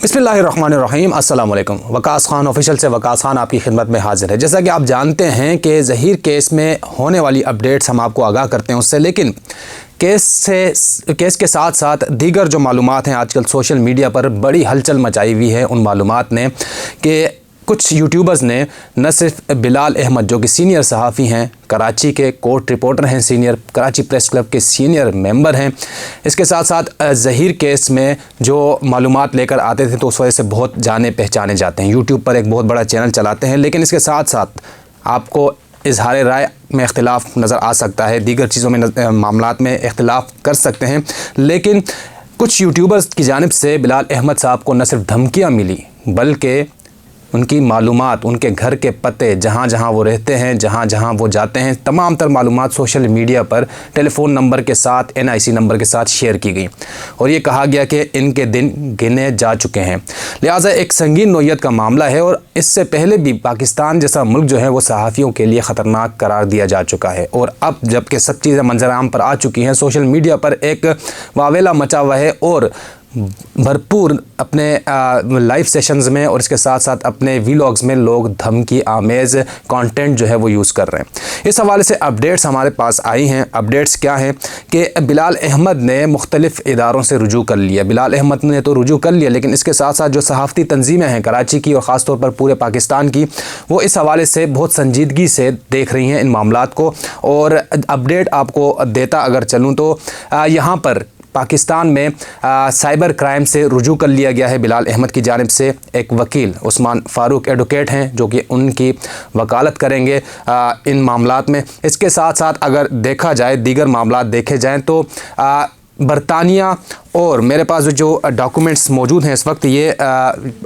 बिस्मिल्लाहिर्रहमानिर्रहीम अस्सलाम वालेकुम। वकास खान ऑफिशियल से वकास खान आपकी खिदमत में हाजिर है। जैसा कि आप जानते हैं कि ज़हीर केस में होने वाली अपडेट्स हम आपको आगाह करते हैं उससे, लेकिन केस के साथ साथ दीगर जो मालूमात हैं आजकल सोशल मीडिया पर बड़ी हलचल मचाई हुई है उन मालूमात ने कि कुछ यूट्यूबर्स ने न सिर्फ बिलाल अहमद जो कि सीनियर सहाफ़ी हैं, कराची के कोर्ट रिपोर्टर हैं, सीनियर कराची प्रेस क्लब के सीनियर मेंबर हैं, इसके साथ साथ ज़हीर केस में जो मालूमात लेकर आते थे तो उस वजह से बहुत जाने पहचाने जाते हैं। यूट्यूब पर एक बहुत बड़ा चैनल चलाते हैं, लेकिन इसके साथ साथ आपको इजहार राय में इख्तिलाफ नज़र आ सकता है, दीगर चीज़ों में मामलात में इख्तिलाफ कर सकते हैं, लेकिन कुछ यूट्यूबर्स की जानिब से बिलाल अहमद साहब को न सिर्फ धमकियाँ मिली बल्कि उनकी मालूमात, उनके घर के पते, जहाँ जहाँ वो रहते हैं, जहाँ जहाँ वो जाते हैं, तमाम तर मालूमात सोशल मीडिया पर टेलीफ़ोन नंबर के साथ, NIC नंबर के साथ शेयर की गई और ये कहा गया कि इनके दिन गिने जा चुके हैं। लिहाजा एक संगीन नौयत का मामला है और इससे पहले भी पाकिस्तान जैसा मुल्क जो है वो सहाफ़ियों के लिए ख़तरनाक करार दिया जा चुका है और अब जबकि सब चीज़ें मंजर आम पर आ चुकी हैं, सोशल मीडिया पर एक वावेला मचा हुआ है और भरपूर अपने लाइव सेशंस में और इसके साथ साथ अपने वीलॉग्स में लोग धमकी आमेज़ कंटेंट जो है वो यूज़ कर रहे हैं। इस हवाले से अपडेट्स हमारे पास आई हैं। अपडेट्स क्या हैं कि बिलाल अहमद ने मुख्तलिफ़ इदारों से रुजू कर लिया। बिलाल अहमद ने तो रुजू कर लिया, लेकिन इसके साथ साथ जो सहाफ़ती तंजीमें हैं कराची की और ख़ास तौर पर पूरे पाकिस्तान की, वो इस हवाले से बहुत संजीदगी से देख रही हैं इन मामलात को। और अपडेट आपको देता अगर चलूँ तो यहाँ पर पाकिस्तान में साइबर क्राइम से रुजू कर लिया गया है बिलाल अहमद की जानिब से। एक वकील उस्मान फ़ारूक एडवोकेट हैं जो कि उनकी वकालत करेंगे इन मामलात में। इसके साथ साथ अगर देखा जाए, दीगर मामलात देखे जाएँ तो बरतानिया और मेरे पास जो डॉक्यूमेंट्स मौजूद हैं इस वक्त, ये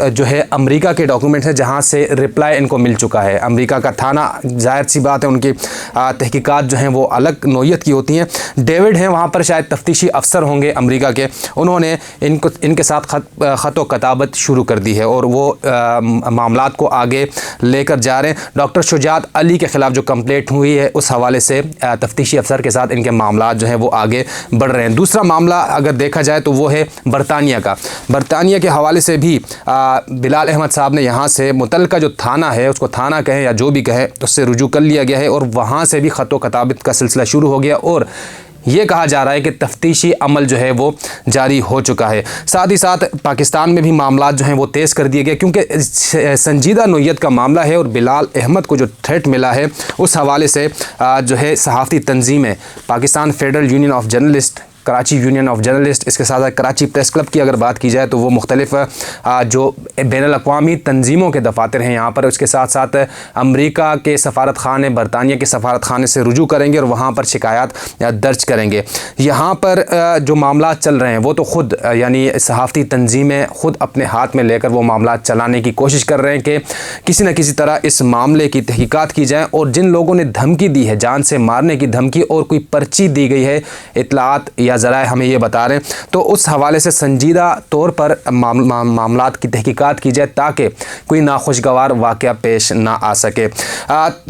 जो है अमेरिका के डॉक्यूमेंट्स हैं जहां से रिप्लाई इनको मिल चुका है। अमेरिका का थाना, जाहिर सी बात है उनकी तहकीकात जो हैं वो अलग नौयत की होती हैं। डेविड हैं वहां पर, शायद तफ्तीशी अफसर होंगे अमेरिका के, उन्होंने इनके साथ ख़त व कताबत शुरू कर दी है और वो मामलात को आगे लेकर जा रहे हैं। डॉक्टर शुजात अली के ख़िलाफ़ जो कंप्लेंट हुई है उस हवाले से तफ्तीशी अफसर के साथ इनके मामलात जो हैं वो आगे बढ़ रहे हैं। दूसरा मामला अगर देखा जाए तो वो है बरतानिया का। बरतानिया के हवाले से भी बिलाल अहमद साहब ने यहाँ से मुतल्लिका जो थाना है, उसको थाना कहें या जो भी कहें, उससे रुजू कर लिया गया है और वहाँ से भी ख़त व कताबत का सिलसिला शुरू हो गया और ये कहा जा रहा है कि तफ्तीशी अमल जो है वो जारी हो चुका है। साथ ही साथ पाकिस्तान में भी मामलात जो हैं वो तेज़ कर दिए गए क्योंकि संजीदा नौयत का मामला है और बिलाल अहमद को जो थ्रेट मिला है उस हवाले से जो है सहाफ़ती तंजीमें, Pakistan federal union of journalist, Karachi union of journalist, इसके साथ साथ कराची प्रेस क्लब की अगर बात की जाए तो वो मुख्तलिफ़ जो बैनुल-अक़वामी तंजीमों के दफ़ातर हैं यहाँ पर, उसके साथ साथ अमेरिका के सफ़ारत खाने, बरतानिया के सफ़ारत खाने से रुजू करेंगे और वहाँ पर शिकायत दर्ज करेंगे। यहाँ पर जो मामला चल रहे हैं वो तो ख़ुद यानी सहाफ़ती तंजीमें ख़ुद अपने हाथ में लेकर वो मामला चलाने की कोशिश कर रहे हैं कि किसी न किसी तरह इस मामले की तहकीकात की जाए और जिन लोगों ने धमकी दी है, जान से मारने की धमकी और कोई पर्ची दी गई है, इतलात या ज़राए हमें ये बता रहे हैं, तो उस हवाले से संजीदा तौर पर मामलात की तहकीकात की जाए ताकि कोई नाखुशगवार वाक़या पेश ना आ सके।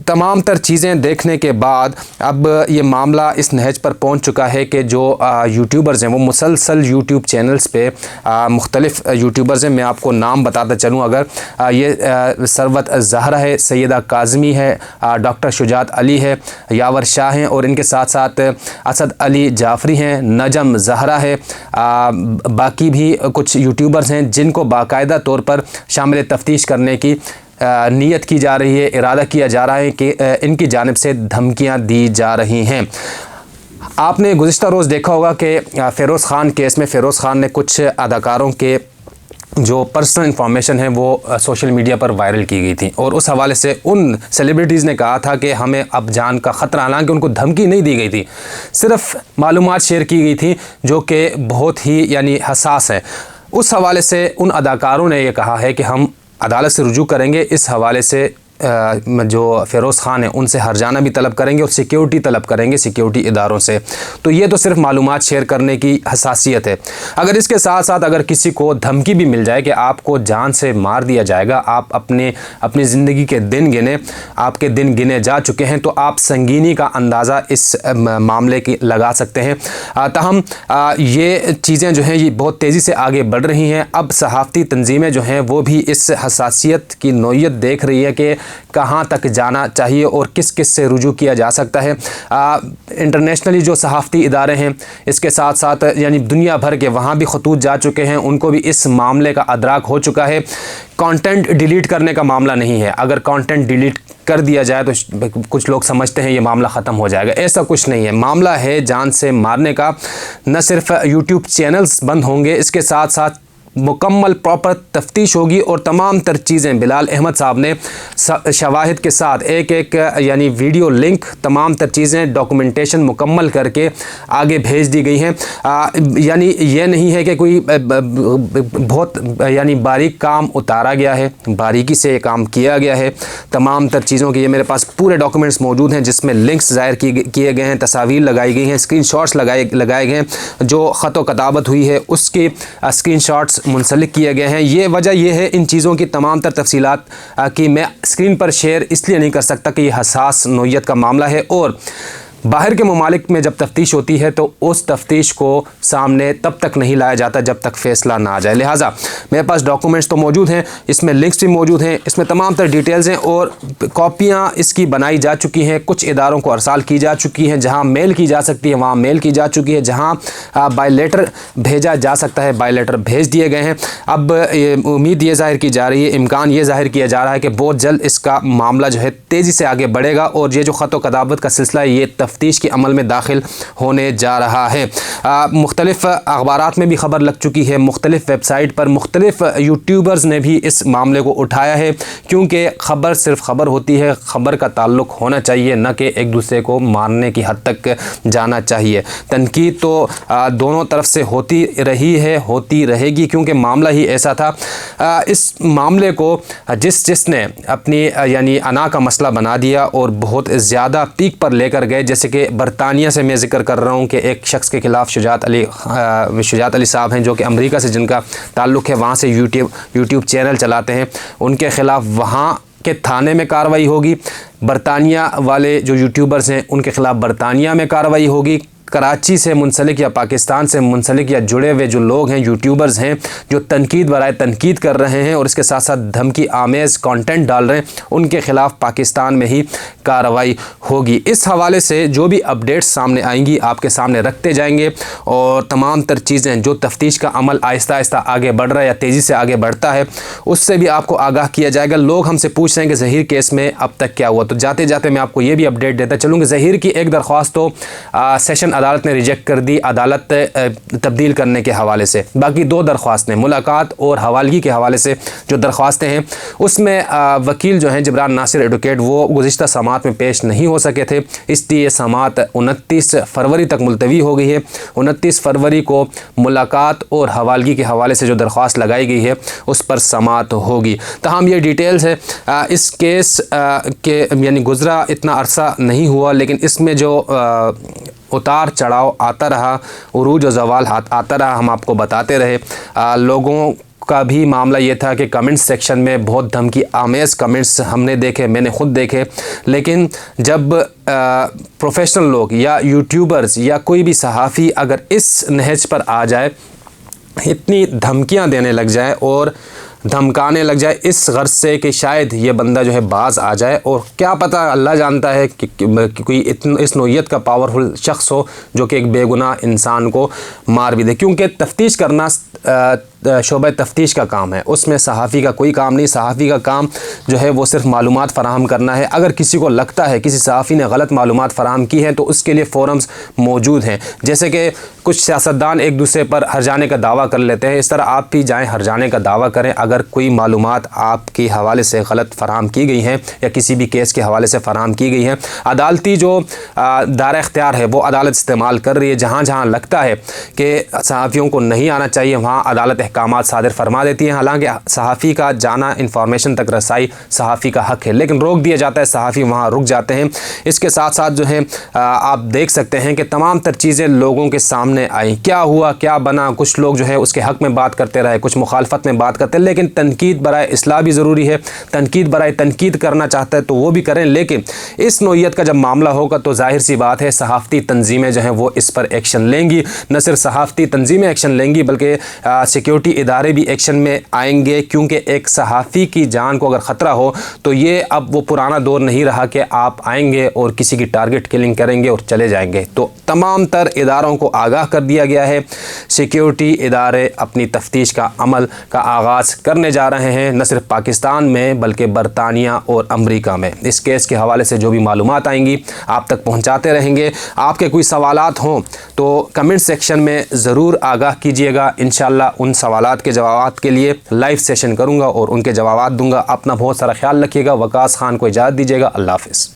तमाम तर चीज़ें देखने के बाद अब ये मामला इस नहज पर पहुंच चुका है कि जो यूट्यूबर्स हैं वो मुसलसल यूट्यूब चैनल्स पे मुख्तलिफ़ यूट्यूबर्स हैं। मैं आपको नाम बताता चलूँ, अगर ये सरवत ज़हरा है, सैयदा काज़मी है, डॉक्टर शुजात अली है, यावर शाह हैं और इनके साथ साथ असद अली जाफ़री हैं, नजम ज़हरा है, बाकी भी कुछ यूट्यूबर्स हैं जिनको बाकायदा तौर पर शामिल तफ्तीश करने की नीयत की जा रही है, इरादा किया जा रहा है कि इनकी जानिब से धमकियां दी जा रही हैं। आपने गुज़िश्ता रोज़ देखा होगा कि फ़िरोज़ ख़ान केस में फ़िरोज़ ख़ान ने कुछ अदाकारों के जो पर्सनल इन्फॉर्मेशन है वो सोशल मीडिया पर वायरल की गई थी और उस हवाले से उन सेलिब्रिटीज़ ने कहा था कि हमें अब जान का ख़तरा, हालांकि उनको धमकी नहीं दी गई थी, सिर्फ़ मालूमात शेयर की गई थी जो कि बहुत ही यानी हसास है। उस हवाले से उन अदाकारों ने यह कहा है कि हम अदालत से रुजू करेंगे, इस हवाले से جو فیروز خان ہیں ان سے ہرجانہ بھی طلب کریں گے اور سیکیورٹی طلب کریں گے سیکیورٹی اداروں سے۔ تو یہ تو صرف معلومات شیئر کرنے کی حساسیت ہے۔ اگر اس کے ساتھ ساتھ اگر کسی کو دھمکی بھی مل جائے کہ آپ کو جان سے مار دیا جائے گا، آپ اپنی زندگی کے دن گنے، آپ کے دن گنے جا چکے ہیں، تو آپ سنگینی کا اندازہ اس معاملے کی لگا سکتے ہیں۔ تاہم یہ چیزیں جو ہیں یہ بہت تیزی سے آگے بڑھ رہی ہیں۔ اب صحافتی تنظیمیں جو ہیں وہ بھی اس حساسیت کی نوعیت دیکھ رہی ہے کہ کہاں تک جانا چاہیے اور کس کس سے رجوع کیا جا سکتا ہے۔ انٹرنیشنلی جو صحافتی ادارے ہیں، اس کے ساتھ ساتھ یعنی دنیا بھر کے وہاں بھی خطوط جا چکے ہیں، ان کو بھی اس معاملے کا ادراک ہو چکا ہے۔ کانٹینٹ ڈیلیٹ کرنے کا معاملہ نہیں ہے، اگر کانٹینٹ ڈیلیٹ کر دیا جائے تو کچھ لوگ سمجھتے ہیں یہ معاملہ ختم ہو جائے گا، ایسا کچھ نہیں ہے۔ معاملہ ہے جان سے مارنے کا۔ نہ صرف یوٹیوب چینلز بند ہوں گے، اس کے ساتھ ساتھ مکمل پراپر تفتیش ہوگی اور تمام تر چیزیں بلال احمد صاحب نے شواہد کے ساتھ ایک یعنی ویڈیو لنک، تمام تر چیزیں ڈاکومنٹیشن مکمل کر کے آگے بھیج دی گئی ہیں۔ یعنی یہ نہیں ہے کہ کوئی بہت یعنی باریک کام اتارا گیا ہے، باریکی سے یہ کام کیا گیا ہے۔ تمام تر چیزوں کے یہ میرے پاس پورے ڈاکومنٹس موجود ہیں جس میں لنکس ظاہر کیے گئے ہیں، تصاویر لگائی گئی ہیں، اسکرین شاٹس لگائے گئے ہیں، جو خط و کتابت ہوئی ہے اس کی اسکرین شاٹس منسلک کیے گئے ہیں۔ یہ وجہ یہ ہے ان چیزوں کی تمام تر تفصیلات کی میں اسکرین پر شیئر اس لیے نہیں کر سکتا کہ یہ حساس نوعیت کا معاملہ ہے، اور باہر کے ممالک میں جب تفتیش ہوتی ہے تو اس تفتیش کو سامنے تب تک نہیں لایا جاتا جب تک فیصلہ نہ آ جائے۔ لہٰذا میرے پاس ڈاکومنٹس تو موجود ہیں، اس میں لنکس بھی موجود ہیں، اس میں تمام تر ڈیٹیلز ہیں اور کاپیاں اس کی بنائی جا چکی ہیں، کچھ اداروں کو ارسال کی جا چکی ہیں، جہاں میل کی جا سکتی ہے وہاں میل کی جا چکی ہے، جہاں بائی لیٹر بھیجا جا سکتا ہے بائی لیٹر بھیج دیے گئے ہیں۔ اب امید یہ ظاہر کی جا رہی ہے، امکان یہ ظاہر کیا جا رہا ہے کہ بہت جلد اس کا معاملہ جو ہے تیزی سے آگے بڑھے گا اور یہ جو خط و کتابت کا سلسلہ ہے یہ تفتیش کے عمل میں داخل ہونے جا رہا ہے۔ مختلف اخبارات میں بھی خبر لگ چکی ہے، مختلف ویب سائٹ پر مختلف یوٹیوبرز نے بھی اس معاملے کو اٹھایا ہے، کیونکہ خبر صرف خبر ہوتی ہے، خبر کا تعلق ہونا چاہیے، نہ کہ ایک دوسرے کو مارنے کی حد تک جانا چاہیے۔ تنقید تو دونوں طرف سے ہوتی رہی ہے، ہوتی رہے گی، کیونکہ معاملہ ہی ایسا تھا۔ اس معاملے کو جس نے اپنی یعنی انا کا مسئلہ بنا دیا اور بہت زیادہ پیک پر لے کر گئے، جیسے کہ برطانیہ سے میں ذکر کر رہا ہوں کہ ایک شخص کے خلاف شجاعت علی صاحب ہیں جو کہ امریکہ سے جن کا تعلق ہے، وہاں سے یوٹیوب چینل چلاتے ہیں، ان کے خلاف وہاں کے تھانے میں کارروائی ہوگی۔ برطانیہ والے جو یوٹیوبرز ہیں ان کے خلاف برطانیہ میں کارروائی ہوگی۔ کراچی سے منسلک یا پاکستان سے منسلک یا جڑے ہوئے جو لوگ ہیں، یوٹیوبرز ہیں جو تنقید برائے تنقید کر رہے ہیں اور اس کے ساتھ ساتھ دھمکی آمیز کانٹینٹ ڈال رہے ہیں، ان کے خلاف پاکستان میں ہی کارروائی ہوگی۔ اس حوالے سے جو بھی اپڈیٹس سامنے آئیں گی آپ کے سامنے رکھتے جائیں گے، اور تمام تر چیزیں جو تفتیش کا عمل آہستہ آہستہ آگے بڑھ رہا ہے یا تیزی سے آگے بڑھتا ہے اس سے بھی آپ کو آگاہ کیا جائے گا۔ لوگ ہم سے پوچھ رہے ہیں کہ ظہیر کیس میں اب تک کیا ہوا، تو جاتے جاتے میں آپ کو یہ بھی اپڈیٹ دیتا چلوں کہ ظہیر کی ایک درخواست تو سیشن عدالت نے ریجیکٹ کر دی، عدالت تبدیل کرنے کے حوالے سے۔ باقی دو درخواستیں ملاقات اور حوالگی کے حوالے سے جو درخواستیں ہیں، اس میں وکیل جو ہیں جبران ناصر ایڈوکیٹ وہ گزشتہ سماعت میں پیش نہیں ہو سکے تھے، اس لیے یہ سماعت 29 فروری تک ملتوی ہو گئی ہے۔ 29 فروری کو ملاقات اور حوالگی کے حوالے سے جو درخواست لگائی گئی ہے اس پر سماعت ہوگی۔ تاہم یہ ڈیٹیلز ہے اس کیس کے یعنی گزرا اتنا عرصہ نہیں ہوا، لیکن اس میں جو اتار چڑھاؤ آتا رہا، عروج و زوال آتا رہا، ہم آپ کو بتاتے رہے۔ لوگوں کا بھی معاملہ یہ تھا کہ کمنٹس سیکشن میں بہت دھمکی آمیز کمنٹس ہم نے دیکھے، میں نے خود دیکھے، لیکن جب پروفیشنل لوگ یا یوٹیوبرز یا کوئی بھی صحافی اگر اس نہج پر آ جائے، اتنی دھمکیاں دینے لگ جائے اور دھمکانے لگ جائے اس غرض سے کہ شاید یہ بندہ جو ہے باز آ جائے، اور کیا پتہ اللہ جانتا ہے کہ کوئی اس نوعیت کا پاورفل شخص ہو جو کہ ایک بے گناہ انسان کو مار بھی دے، کیونکہ تفتیش کرنا شعبہ تفتیش کا کام ہے، اس میں صحافی کا کوئی کام نہیں۔ صحافی کا کام جو ہے وہ صرف معلومات فراہم کرنا ہے۔ اگر کسی کو لگتا ہے کسی صحافی نے غلط معلومات فراہم کی ہیں تو اس کے لیے فورمز موجود ہیں، جیسے کہ کچھ سیاستدان ایک دوسرے پر ہرجانے کا دعویٰ کر لیتے ہیں، اس طرح آپ بھی جائیں ہرجانے کا دعویٰ کریں۔ اگر کوئی معلومات آپ کے حوالے سے غلط فراہم کی گئی ہیں یا کسی بھی کیس کے حوالے سے فراہم کی گئی ہیں، عدالتی جو دائرہ اختیار ہے وہ عدالت استعمال کر رہی ہے۔ جہاں جہاں لگتا ہے کہ صحافیوں کو نہیں آنا چاہیے وہاں عدالت अहकामात सादिर फरमा देती हैं। हालांकि सहाफ़ी का जाना, इंफॉर्मेशन तक रसाई सहाफ़ी का हक़ है, लेकिन रोक दिया जाता है, सहाफ़ी वहाँ रुक जाते हैं। इसके साथ साथ जो है आप देख सकते हैं कि तमाम तर चीज़ें लोगों के सामने आई, क्या हुआ क्या बना। कुछ लोग जो है उसके हक़ में बात करते रहे, कुछ मुखालफत में बात करते, लेकिन तनकीद बराए इस्लाह भी ज़रूरी है। तनकीद बराए तनकीद करना चाहता है तो वो भी करें, लेकिन इस नौइयत का जब मामला होगा तो ज़ाहिर सी बात है सहाफ़ती तंजीमें जो हैं वो इस पर एक्शन लेंगी। न सिर्फ सहाफ़ती तंजीमें एक्शन लेंगी बल्कि सिक्योरिटी इदारे भी एक्शन में आएंगे, क्योंकि एक सहाफ़ी की जान को अगर ख़तरा हो तो ये अब वो पुराना दौर नहीं रहा कि आप आएंगे और किसी की टारगेट किलिंग करेंगे और चले जाएंगे। तो तमाम तर इदारों को आगाह कर दिया गया है। सिक्योरिटी इदारे अपनी तफ्तीश का अमल का आगाज़ करने जा रहे हैं, न सिर्फ पाकिस्तान में बल्कि बरतानिया और अमरीका में। इस केस के हवाले से जो भी मालूमात आएंगी आप तक पहुंचाते रहेंगे। आपके कोई सवालात हों तो कमेंट सेक्शन में ज़रूर आगाह कीजिएगा। इंशाअल्लाह उन सवालात के जवाबात के लिए लाइव सेशन करूंगा और उनके जवाबात दूंगा। अपना बहुत सारा ख्याल रखिएगा। वकास खान को इजाज़त दीजिएगा। अल्लाह हाफ़िज़।